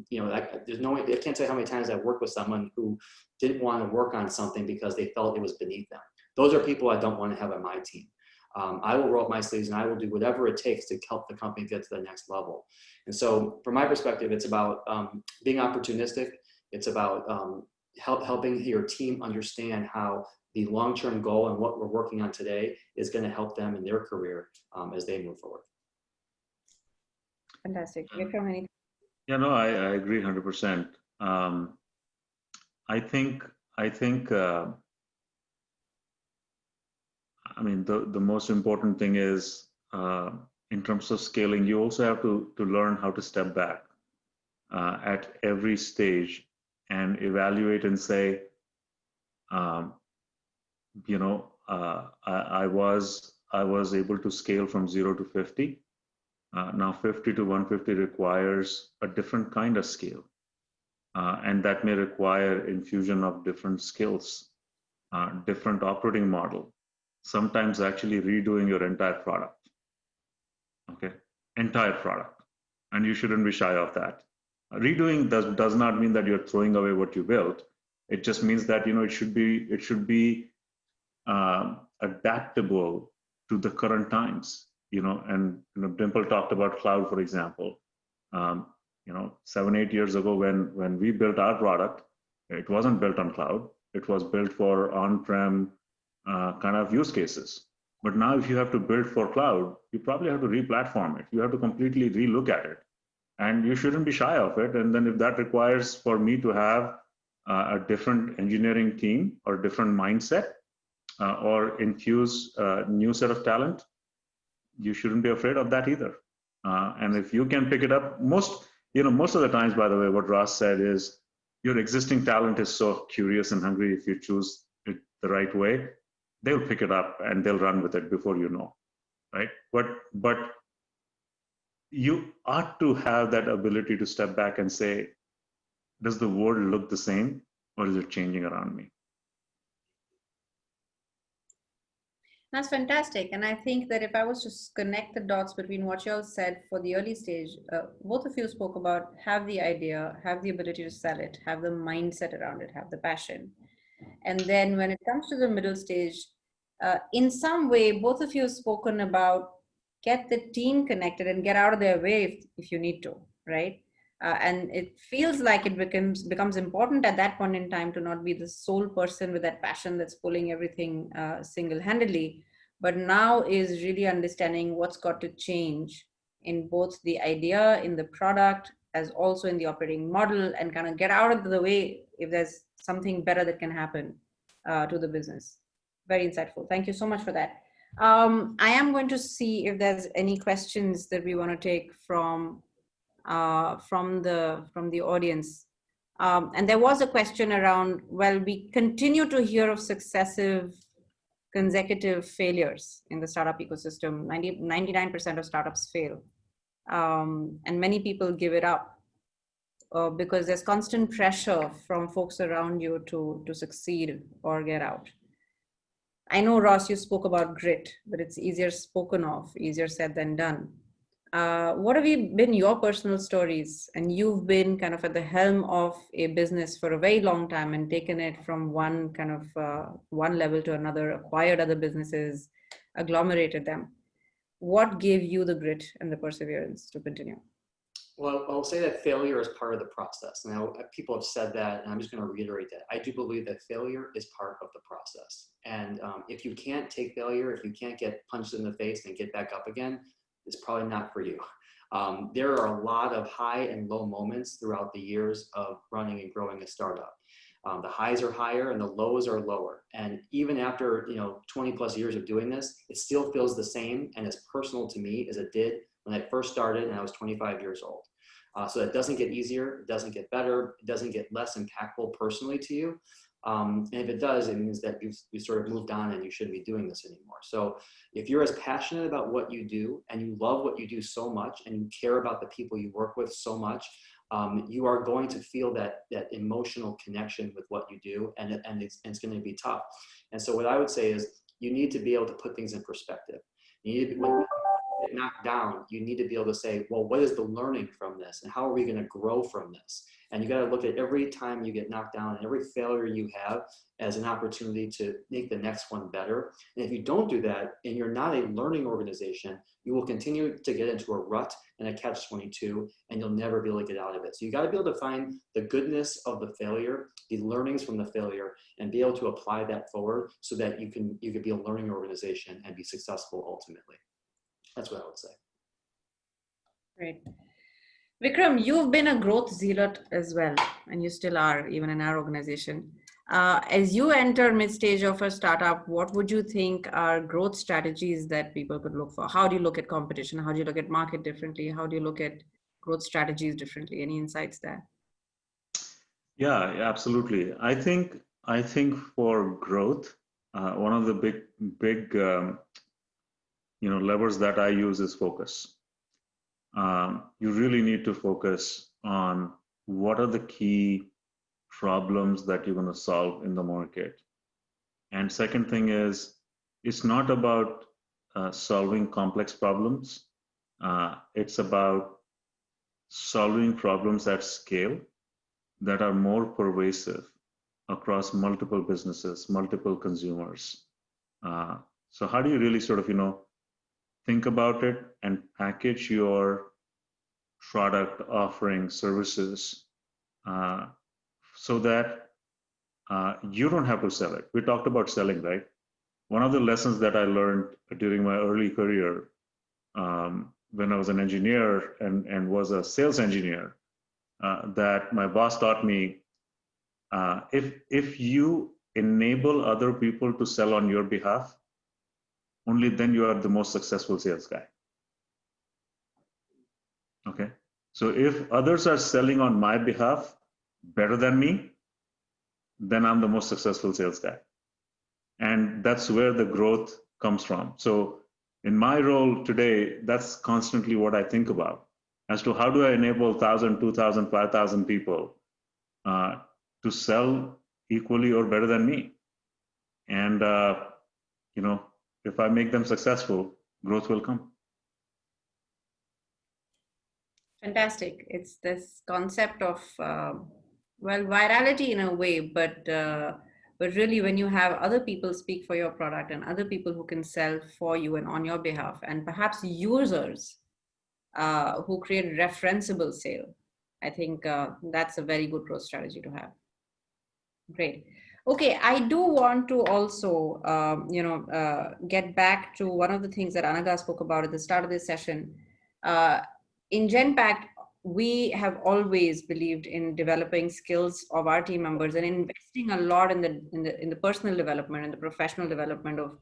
You know, I can't tell you how many times I've worked with someone who didn't want to work on something because they felt it was beneath them. Those are people I don't want to have on my team. I will roll up my sleeves and I will do whatever it takes to help the company get to the next level. And so from my perspective, it's about being opportunistic. It's about helping your team understand how the long-term goal and what we're working on today is going to help them in their career as they move forward. Fantastic. Vikram, anything? Yeah, no, I agree 100%. I think I mean, the most important thing is in terms of scaling, you also have to learn how to step back at every stage and evaluate and say, you know, I was able to scale from 0 to 50. Now 50 to 150 requires a different kind of scale. And that may require infusion of different skills, different operating model, sometimes actually redoing your entire product, okay? Entire product, and you shouldn't be shy of that. Redoing does not mean that you're throwing away what you built. It just means that, you know, it should be adaptable to the current times, you know. And you know, Dimple talked about cloud, for example. You know, 7-8 years ago when we built our product, it wasn't built on cloud. It was built for on-prem kind of use cases. But now if you have to build for cloud, you probably have to re-platform it. You have to completely re-look at it. And you shouldn't be shy of it. And then if that requires for me to have a different engineering team or different mindset or infuse a new set of talent, you shouldn't be afraid of that either. And if you can pick it up, most of the times, by the way, what Ross said is your existing talent is so curious and hungry. If you choose it the right way, they'll pick it up and they'll run with it before you know, right? But you ought to have that ability to step back and say, does the world look the same or is it changing around me? That's fantastic. And I think that if I was to connect the dots between what you all said for the early stage, both of you spoke about have the idea, have the ability to sell it, have the mindset around it, have the passion. And then when it comes to the middle stage, in some way, both of you have spoken about get the team connected and get out of their way if you need to, right? And it feels like it becomes important at that point in time to not be the sole person with that passion that's pulling everything single-handedly, but now is really understanding what's got to change in both the idea, in the product, as also in the operating model, and kind of get out of the way if there's something better that can happen to the business. Very insightful. Thank you so much for that. I am going to see if there's any questions that we want to take from the audience. And there was a question around, well, we continue to hear of successive consecutive failures in the startup ecosystem. 99% of startups fail. And many people give it up because there's constant pressure from folks around you to succeed or get out. I know, Ross, you spoke about grit, but it's easier spoken of, easier said than done. What have been your personal stories? And you've been kind of at the helm of a business for a very long time and taken it from one kind of one level to another, acquired other businesses, agglomerated them. What gave you the grit and the perseverance to continue? Well, I'll say that failure is part of the process. Now, people have said that, and I'm just going to reiterate that. I do believe that failure is part of the process. And if you can't take failure, if you can't get punched in the face and get back up again, it's probably not for you. There are a lot of high and low moments throughout the years of running and growing a startup. The highs are higher and the lows are lower. And even after 20 plus years of doing this, it still feels the same and as personal to me as it did when I first started and I was 25 years old. So it doesn't get easier, it doesn't get better, it doesn't get less impactful personally to you. And if it does, it means that you sort of moved on and you shouldn't be doing this anymore. So if you're as passionate about what you do and you love what you do so much and you care about the people you work with so much, you are going to feel that emotional connection with what you do, and it's going to be tough. And so what I would say is you need to be able to put things in perspective. You need to be, get knocked down, you need to be able to say, well, what is the learning from this? And how are we going to grow from this? And you got to look at every time you get knocked down and every failure you have as an opportunity to make the next one better. And if you don't do that, and you're not a learning organization, you will continue to get into a rut and a catch-22, and you'll never be able to get out of it. So you got to be able to find the goodness of the failure, the learnings from the failure, and be able to apply that forward so that you can be a learning organization and be successful ultimately. That's what I would say. Great. Vikram, you've been a growth zealot as well, and you still are, even in our organization. As you enter mid-stage of a startup, what would you think are growth strategies that people could look for? How do you look at competition? How do you look at market differently? How do you look at growth strategies differently? Any insights there? Yeah, absolutely. I think for growth, one of the big levers that I use is focus. You really need to focus on what are the key problems that you're going to solve in the market. And second thing is, it's not about solving complex problems. It's about solving problems at scale that are more pervasive across multiple businesses, multiple consumers. So how do you really sort of, think about it and package your product offering services so that you don't have to sell it. We talked about selling, right? One of the lessons that I learned during my early career when I was an engineer and was a sales engineer, that my boss taught me, if you enable other people to sell on your behalf, only then you are the most successful sales guy. Okay, so if others are selling on my behalf better than me, then I'm the most successful sales guy. And that's where the growth comes from. So in my role today, that's constantly what I think about, as to how do I enable 1,000, 2,000, 5,000 people to sell equally or better than me. And, if I make them successful, growth will come. Fantastic. It's this concept of, virality in a way, but really when you have other people speak for your product and other people who can sell for you and on your behalf, and perhaps users who create referenceable sale, I think that's a very good growth strategy to have. Great. Okay, I do want to also, get back to one of the things that Anaga spoke about at the start of this session. In Genpact, we have always believed in developing skills of our team members and investing a lot in the personal development and the professional development of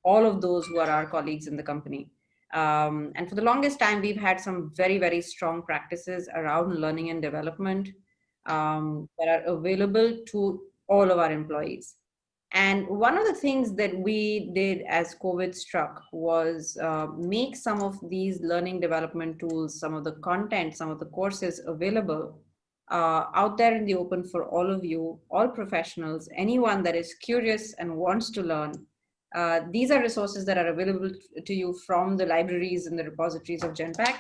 all of those who are our colleagues in the company. And for the longest time, we've had some very, very strong practices around learning and development that are available to all of our employees. And one of the things that we did as COVID struck was make some of these learning development tools, some of the content, some of the courses available out there in the open for all of you, all professionals, anyone that is curious and wants to learn. These are resources that are available to you from the libraries and the repositories of Genpact.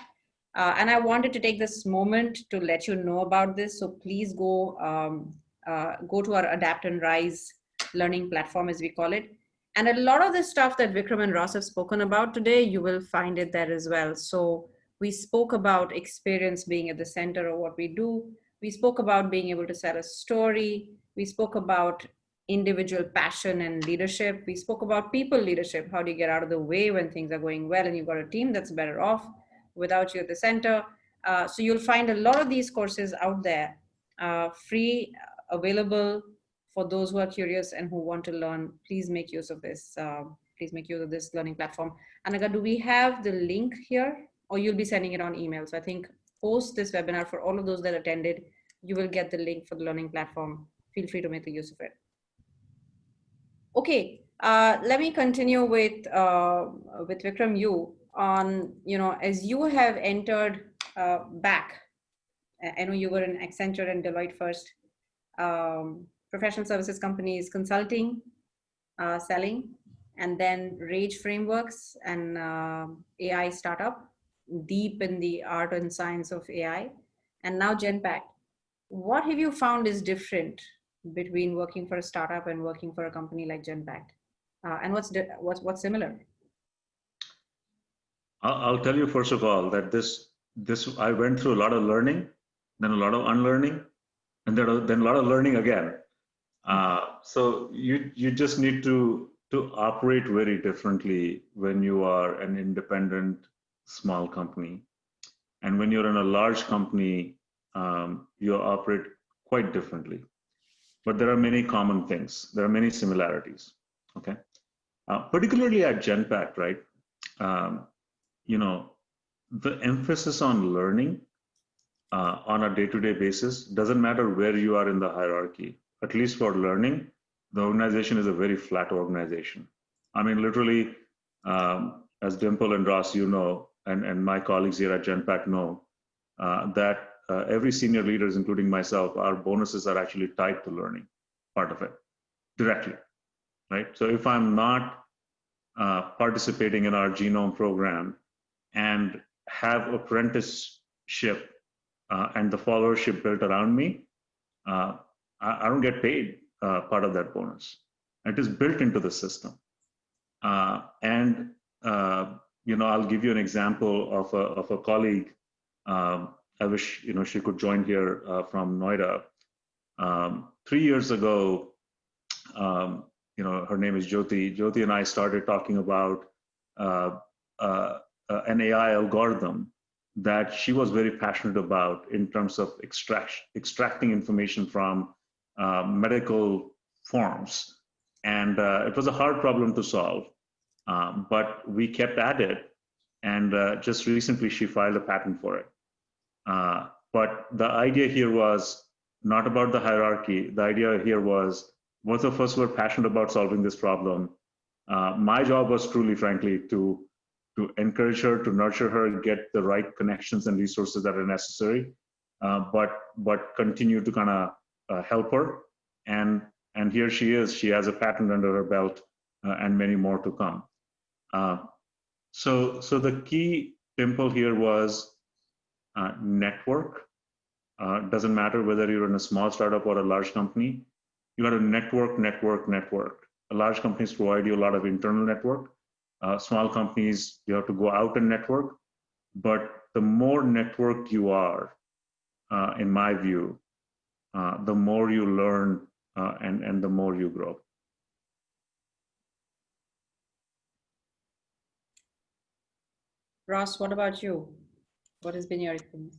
And I wanted to take this moment to let you know about this. So please go to our Adapt and Rise learning platform, as we call it. And a lot of the stuff that Vikram and Ross have spoken about today, you will find it there as well. So we spoke about experience being at the center of what we do. We spoke about being able to sell a story. We spoke about individual passion and leadership. We spoke about people leadership. How do you get out of the way when things are going well and you've got a team that's better off without you at the center? So you'll find a lot of these courses out there, free, available for those who are curious and who want to learn. Please make use of this. Please make use of this learning platform. Anaga, do we have the link here, or you'll be sending it on email? So I think post this webinar, for all of those that attended, you will get the link for the learning platform. Feel free to make the use of it. Okay, let me continue with Vikram, you on, as you have entered back, I know you were in Accenture and Deloitte first, professional services companies, consulting, selling, and then Rage Frameworks and AI startup, deep in the art and science of AI, and now Genpact. What have you found is different between working for a startup and working for a company like Genpact? And what's similar? I'll tell you first of all that this I went through a lot of learning, then a lot of unlearning, and then a lot of learning again. So you just need to operate very differently when you are an independent small company, and when you're in a large company, you operate quite differently. But there are many common things. There are many similarities. Okay, particularly at Genpact, right? You know, the emphasis on learning on a day-to-day basis doesn't matter where you are in the hierarchy. At least for learning, the organization is a very flat organization. I mean, literally, as Dimple and Ross, you know, and my colleagues here at Genpact know, that every senior leaders, including myself, our bonuses are actually tied to learning, part of it, directly, right? So if I'm not participating in our genome program and have apprenticeship and the followership built around me, I don't get paid part of that bonus. It is built into the system. You know, I'll give you an example of a colleague. I wish, you know, she could join here from Noida. 3 years ago, you know, her name is Jyoti. Jyoti and I started talking about an AI algorithm that she was very passionate about in terms of extracting information from medical forms. And it was a hard problem to solve, but we kept at it. And just recently, she filed a patent for it. But the idea here was not about the hierarchy. The idea here was both of us were passionate about solving this problem. My job was truly, frankly, to encourage her, to nurture her, get the right connections and resources that are necessary, but continue to kind of help her. And here she is. She has a patent under her belt, and many more to come. So the key, Dimple, here was network. Doesn't matter whether you're in a small startup or a large company. You got to network. Large companies provide you a lot of internal network. Small companies, you have to go out and network. But the more networked you are, in my view, the more you learn and the more you grow. Ross, what about you? What has been your experience?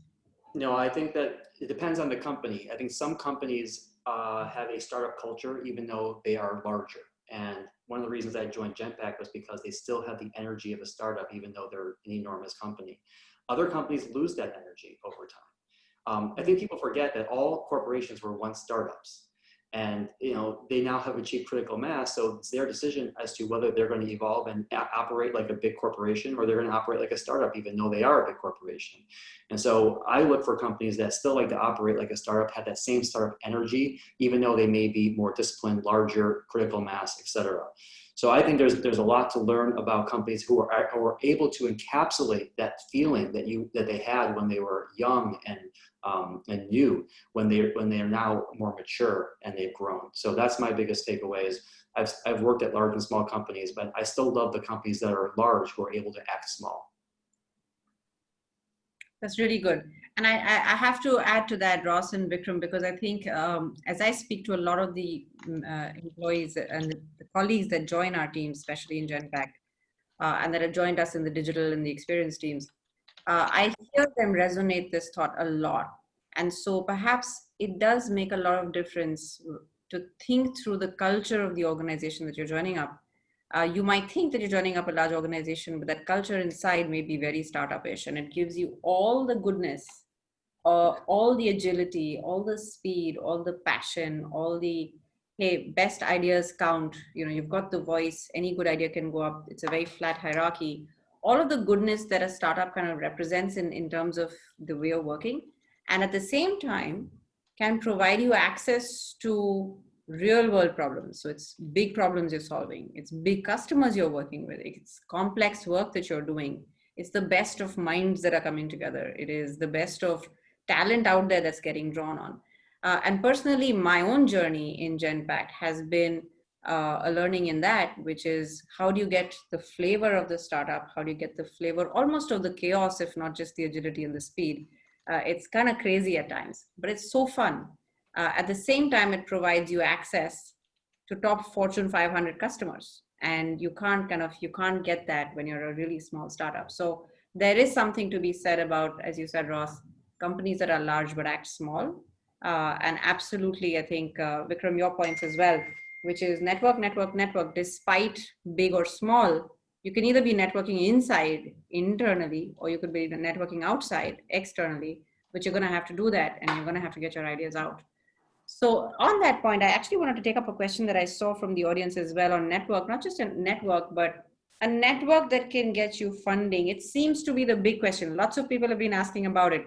No, I think that it depends on the company. I think some companies have a startup culture, even though they are larger. And one of the reasons I joined Genpact was because they still have the energy of a startup, even though they're an enormous company. Other companies lose that energy over time. I think people forget that all corporations were once startups. And you know, they now have achieved critical mass, so it's their decision as to whether they're going to evolve and operate like a big corporation, or they're going to operate like a startup, even though they are a big corporation. And so I look for companies that still like to operate like a startup, have that same startup energy, even though they may be more disciplined, larger, critical mass, etc. So I think there's a lot to learn about companies who are able to encapsulate that feeling that they had when they were young and new, when they are now more mature and they've grown. So that's my biggest takeaway. Is I've worked at large and small companies, but I still love the companies that are large who are able to act small. That's really good. And I have to add to that, Ross and Vikram, because I think as I speak to a lot of the employees and the colleagues that join our team, especially in Genpact, and that have joined us in the digital and the experience teams, I hear them resonate this thought a lot. And so perhaps it does make a lot of difference to think through the culture of the organization that you're joining up. You might think that you're joining up a large organization, but that culture inside may be very startup-ish, and it gives you all the goodness, all the agility, all the speed, all the passion, all the, hey, best ideas count. You know, you've got the voice, any good idea can go up. It's a very flat hierarchy. All of the goodness that a startup kind of represents in terms of the way of working. And at the same time, can provide you access to real world problems. So it's big problems you're solving. It's big customers you're working with. It's complex work that you're doing. It's the best of minds that are coming together. It is the best of talent out there that's getting drawn on. And personally, my own journey in Genpact has been a learning in that, which is how do you get the flavor of the startup? How do you get the flavor almost of the chaos, if not just the agility and the speed? It's kind of crazy at times, but it's so fun. At the same time, it provides you access to top Fortune 500 customers. And you can't get that when you're a really small startup. So there is something to be said about, as you said, Ross, companies that are large but act small. And absolutely, I think, Vikram, your points as well, which is network, despite big or small. You can either be networking inside, internally, or you could be networking outside, externally, but you're going to have to do that, and you're going to have to get your ideas out. So on that point, I actually wanted to take up a question that I saw from the audience as well on network, not just a network, but a network that can get you funding. It seems to be the big question. Lots of people have been asking about it.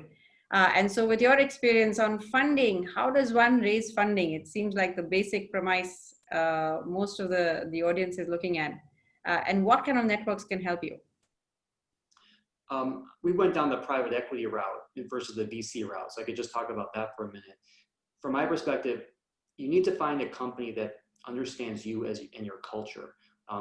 And so with your experience on funding, how does one raise funding? It seems like the basic premise most of the audience is looking at. And what kind of networks can help you? We went down the private equity route versus the VC route. So I could just talk about that for a minute. From my perspective, you need to find a company that understands you and your culture.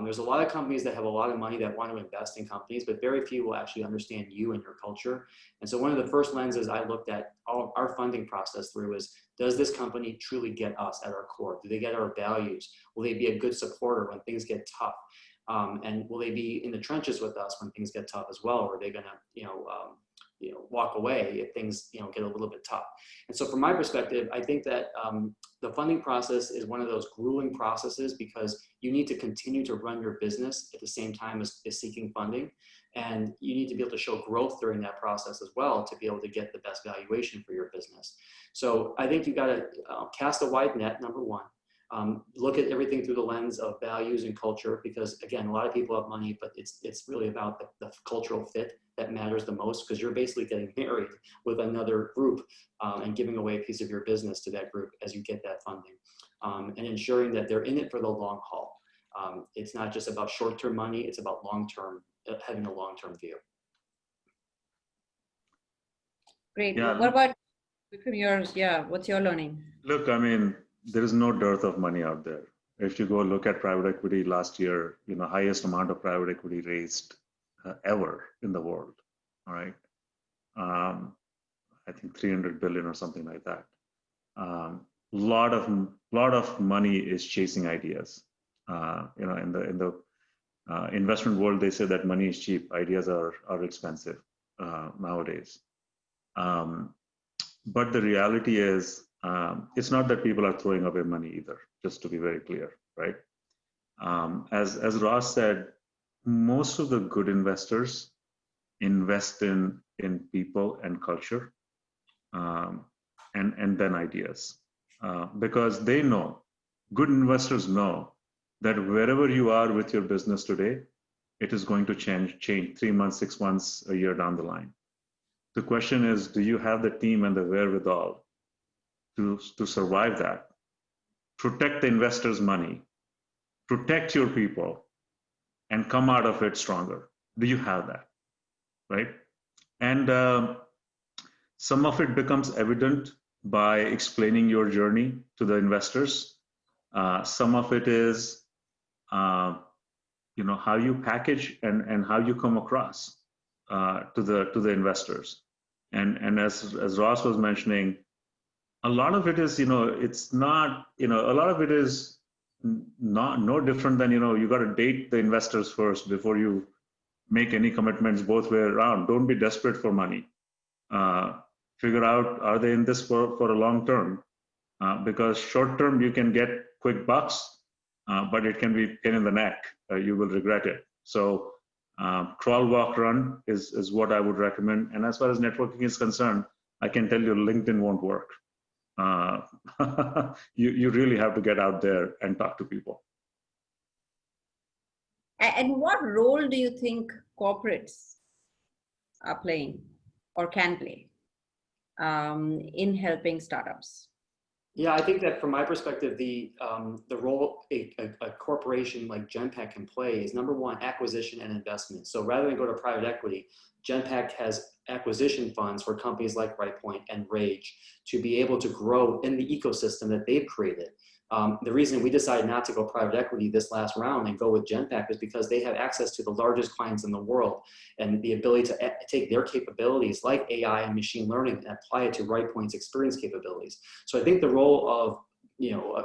There's a lot of companies that have a lot of money that want to invest in companies, but very few will actually understand you and your culture. And so one of the first lenses I looked at all our funding process through is, does this company truly get us at our core? Do they get our values? Will they be a good supporter when things get tough? And will they be in the trenches with us when things get tough as well? Or are they going to, walk away if things, get a little bit tough? And so from my perspective, I think that the funding process is one of those grueling processes because you need to continue to run your business at the same time as seeking funding. And you need to be able to show growth during that process as well to be able to get the best valuation for your business. So I think you got to cast a wide net, number one. Look at everything through the lens of values and culture, because again, a lot of people have money, but it's really about the cultural fit that matters the most, because you're basically getting married with another group and giving away a piece of your business to that group as you get that funding, and ensuring that they're in it for the long haul. It's not just about short-term money, it's about long-term, having a long-term view. Great. Yeah. What about yours? Yeah, what's your learning? Look, I mean, there is no dearth of money out there. If you go look at private equity last year, highest amount of private equity raised ever in the world. All right. I think 300 billion or something like that. Lot of money is chasing ideas. In the investment world, they say that money is cheap. Ideas are expensive nowadays. But the reality is, it's not that people are throwing away money either, just to be very clear, right? As Ross said, most of the good investors invest in people and culture, and then ideas, because they know, good investors know that wherever you are with your business today, it is going to change 3 months, 6 months, a year down the line. The question is, do you have the team and the wherewithal to survive that, protect the investors' money, protect your people, and come out of it stronger? Do you have that, right? And some of it becomes evident by explaining your journey to the investors. Some of it is, how you package and how you come across to the investors. And as Ross was mentioning, a lot of it is, it's not, a lot of it is no different than, you got to date the investors first before you make any commitments both way around. Don't be desperate for money. Figure out, are they in this for a long term? Because short term, you can get quick bucks, but it can be pain in the neck. You will regret it. So crawl, walk, run is what I would recommend. And as far as networking is concerned, I can tell you LinkedIn won't work. You really have to get out there and talk to people. And what role do you think corporates are playing or can play in helping startups? Yeah, I think that from my perspective, the role a corporation like Genpact can play is number one, acquisition and investment. So rather than go to private equity, Genpact has acquisition funds for companies like Rightpoint and Rage to be able to grow in the ecosystem that they've created. The reason we decided not to go private equity this last round and go with Genpact is because they have access to the largest clients in the world and the ability to take their capabilities like AI and machine learning and apply it to Rightpoint's experience capabilities. So I think the role of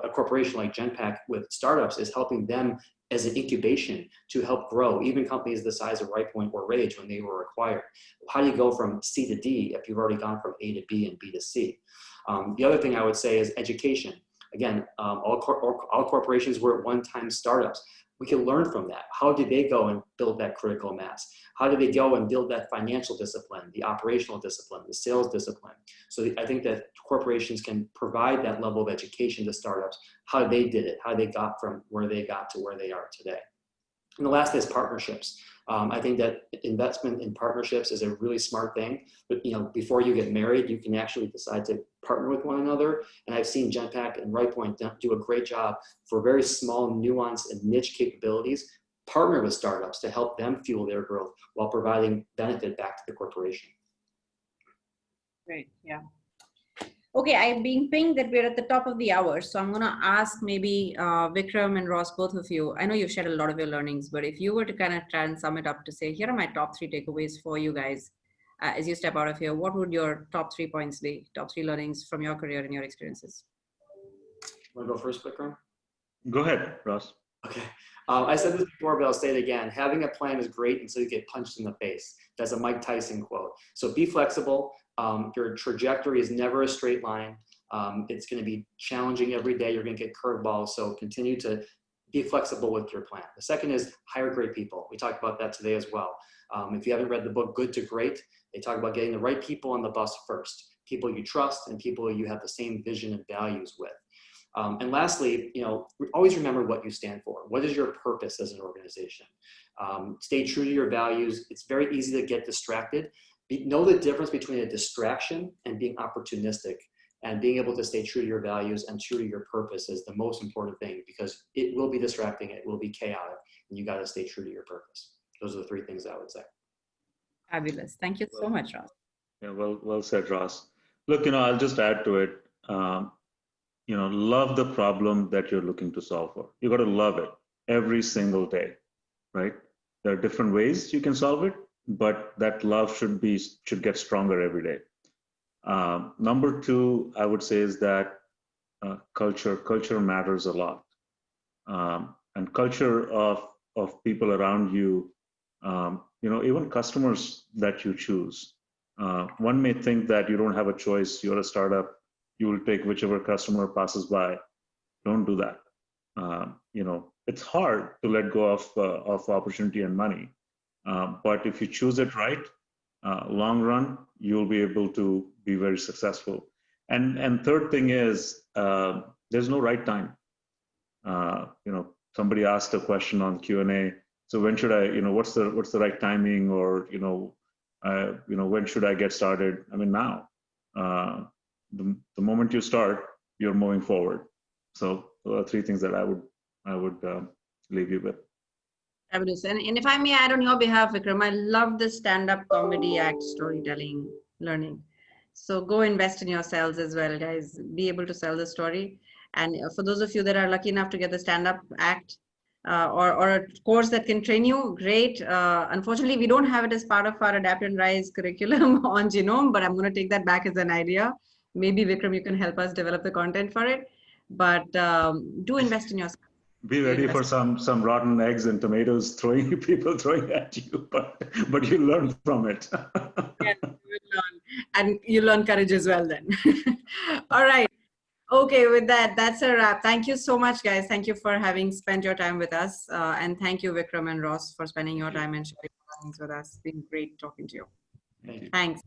a corporation like Genpact with startups is helping them as an incubation to help grow, even companies the size of Rightpoint or Rage when they were acquired. How do you go from C to D if you've already gone from A to B and B to C? The other thing I would say is education. Again, all corporations were at one time startups. We can learn from that. How did they go and build that critical mass? How did they go and build that financial discipline, the operational discipline, the sales discipline? So I think that corporations can provide that level of education to startups, how they did it, how they got from where they got to where they are today. And the last is partnerships. I think that investment in partnerships is a really smart thing, but before you get married, you can actually decide to partner with one another. And I've seen Genpact and Rightpoint do a great job for very small, nuanced, and niche capabilities, partner with startups to help them fuel their growth while providing benefit back to the corporation. Great, yeah. Okay, I'm being pinged that we're at the top of the hour. So I'm going to ask maybe Vikram and Ross, both of you. I know you've shared a lot of your learnings, but if you were to kind of try and sum it up to say, here are my top 3 takeaways for you guys as you step out of here, what would your top 3 points be? Top 3 learnings from your career and your experiences? Want to go first, Vikram? Go ahead, Ross. Okay. I said this before, but I'll say it again. Having a plan is great until you get punched in the face. That's a Mike Tyson quote. So be flexible. Your trajectory is never a straight line. It's going to be challenging every day. You're going to get curveballs. So continue to be flexible with your plan. The second is hire great people. We talked about that today as well. If you haven't read the book Good to Great, they talk about getting the right people on the bus first. People you trust and people you have the same vision and values with. And lastly, always remember what you stand for. What is your purpose as an organization? Stay true to your values. It's very easy to get distracted. Know the difference between a distraction and being opportunistic, and being able to stay true to your values and true to your purpose is the most important thing, because it will be distracting, it will be chaotic, and you got to stay true to your purpose. Those are the 3 things I would say. Fabulous. Thank you so much, Ross. Yeah, well said, Ross. Look, I'll just add to it. Love the problem that you're looking to solve for. You got to love it every single day, right? There are different ways you can solve it, but that love should get stronger every day. Number 2, I would say, is that culture matters a lot, and culture of people around you. Even customers that you choose. One may think that you don't have a choice. You're a startup. You will take whichever customer passes by. Don't do that. It's hard to let go of opportunity and money. But if you choose it right, long run, you'll be able to be very successful. And third thing is, there's no right time. Somebody asked a question on Q&A. So when should I, what's the right timing, or when should I get started? I mean, now. The moment you start, you're moving forward. So those are 3 things that I would leave you with. Fabulous. And if I may add on your behalf, Vikram, I love the stand-up comedy act storytelling learning. So go invest in yourselves as well, guys. Be able to sell the story. And for those of you that are lucky enough to get the stand-up act or a course that can train you, great. Unfortunately, we don't have it as part of our Adapt and Rise curriculum on Genome, but I'm going to take that back as an idea. Maybe Vikram, you can help us develop the content for it, but do invest in yourself. Be ready for some rotten eggs and tomatoes people throwing at you, but you learn from it. Yes, you will learn, and you learn courage as well then. All right. Okay, with that, that's a wrap. Thank you so much, guys. Thank you for having spent your time with us, and thank you, Vikram and Ross, for spending your time and sharing your learnings with us. It's been great talking to you. Thank you. Thanks.